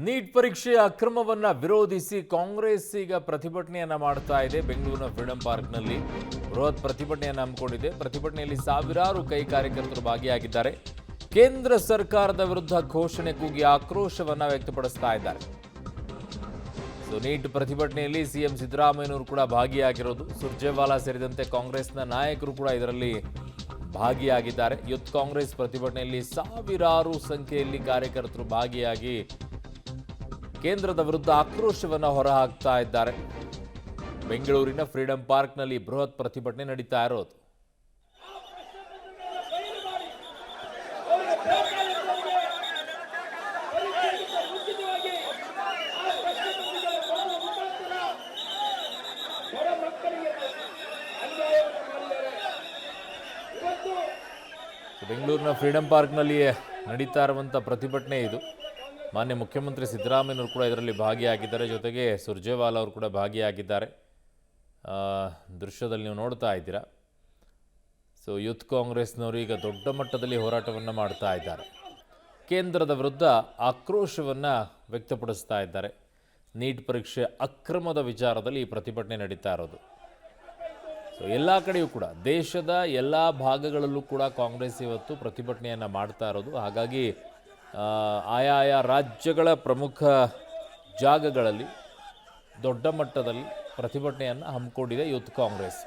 Neat ಪರೀಕ್ಷೆಯ ಅಕ್ರಮವನ್ನ ವಿರೋಧಿಸಿ ಕಾಂಗ್ರೆಸ್ ಈಗ ಪ್ರತಿಭಟನೆಯನ್ನ ಮಾಡ್ತಾ ಇದೆ. ಬೆಂಗಳೂರಿನ ಫ್ರೀಡಂ ಪಾರ್ಕ್ನಲ್ಲಿ ಬೃಹತ್ ಪ್ರತಿಭಟನೆಯನ್ನು ಹಮ್ಮಿಕೊಂಡಿದೆ. ಪ್ರತಿಭಟನೆಯಲ್ಲಿ ಸಾವಿರಾರು ಕೈ ಕಾರ್ಯಕರ್ತರು ಭಾಗಿಯಾಗಿದ್ದಾರೆ. ಕೇಂದ್ರ ಸರ್ಕಾರದ ವಿರುದ್ಧ ಘೋಷಣೆ ಕೂಗಿ ಆಕ್ರೋಶವನ್ನ ವ್ಯಕ್ತಪಡಿಸ್ತಾ ಇದ್ದಾರೆ. ನೀಟ್ ಪ್ರತಿಭಟನೆಯಲ್ಲಿ ಸಿಎಂ ಸಿದ್ದರಾಮಯ್ಯನವರು ಕೂಡ ಭಾಗಿಯಾಗಿರೋದು. ಸುರ್ಜೇವಾಲಾ ಸೇರಿದಂತೆ ಕಾಂಗ್ರೆಸ್ನ ನಾಯಕರು ಕೂಡ ಇದರಲ್ಲಿ ಭಾಗಿಯಾಗಿದ್ದಾರೆ. ಯೂತ್ ಕಾಂಗ್ರೆಸ್ ಪ್ರತಿಭಟನೆಯಲ್ಲಿ ಸಾವಿರಾರು ಸಂಖ್ಯೆಯಲ್ಲಿ ಕಾರ್ಯಕರ್ತರು ಭಾಗಿಯಾಗಿ ಕೇಂದ್ರದ ವಿರುದ್ಧ ಆಕ್ರೋಶವನ್ನು ಹೊರಹಾಕ್ತಾ ಇದ್ದಾರೆ. ಬೆಂಗಳೂರಿನ ಫ್ರೀಡಂ ಪಾರ್ಕ್ನಲ್ಲಿ ಬೃಹತ್ ಪ್ರತಿಭಟನೆ ನಡೀತಾ ಇರೋದು. ಬೆಂಗಳೂರಿನ ಫ್ರೀಡಂ ಪಾರ್ಕ್ನಲ್ಲಿ ನಡೀತಾ ಇರುವಂಥ ಪ್ರತಿಭಟನೆ ಇದು. ಮಾನ್ಯ ಮುಖ್ಯಮಂತ್ರಿ ಸಿದ್ದರಾಮಯ್ಯನವರು ಕೂಡ ಇದರಲ್ಲಿ ಭಾಗಿಯಾಗಿದ್ದಾರೆ. ಜೊತೆಗೆ ಸುರ್ಜೇವಾಲಾ ಅವರು ಕೂಡ ಭಾಗಿಯಾಗಿದ್ದಾರೆ. ದೃಶ್ಯದಲ್ಲಿ ನೀವು ನೋಡ್ತಾ ಇದ್ದೀರಾ. ಯೂತ್ ಕಾಂಗ್ರೆಸ್ನವರು ಈಗ ದೊಡ್ಡ ಮಟ್ಟದಲ್ಲಿ ಹೋರಾಟವನ್ನು ಮಾಡ್ತಾ ಇದ್ದಾರೆ. ಕೇಂದ್ರದ ವಿರುದ್ಧ ಆಕ್ರೋಶವನ್ನು ವ್ಯಕ್ತಪಡಿಸ್ತಾ ಇದ್ದಾರೆ. ನೀಟ್ ಪರೀಕ್ಷೆ ಅಕ್ರಮದ ವಿಚಾರದಲ್ಲಿ ಈ ಪ್ರತಿಭಟನೆ ನಡೀತಾ ಇರೋದು. ಎಲ್ಲ ಕಡೆಯೂ ಕೂಡ ದೇಶದ ಎಲ್ಲ ಭಾಗಗಳಲ್ಲೂ ಕೂಡ ಕಾಂಗ್ರೆಸ್ ಇವತ್ತು ಪ್ರತಿಭಟನೆಯನ್ನು ಮಾಡ್ತಾ ಇರೋದು. ಹಾಗಾಗಿ ಆಯಾಯ ರಾಜ್ಯಗಳ ಪ್ರಮುಖ ಜಾಗಗಳಲ್ಲಿ ದೊಡ್ಡ ಮಟ್ಟದಲ್ಲಿ ಪ್ರತಿಭಟನೆಯನ್ನು ಹಮ್ಮಿಕೊಂಡಿದೆ ಯೂತ್ ಕಾಂಗ್ರೆಸ್.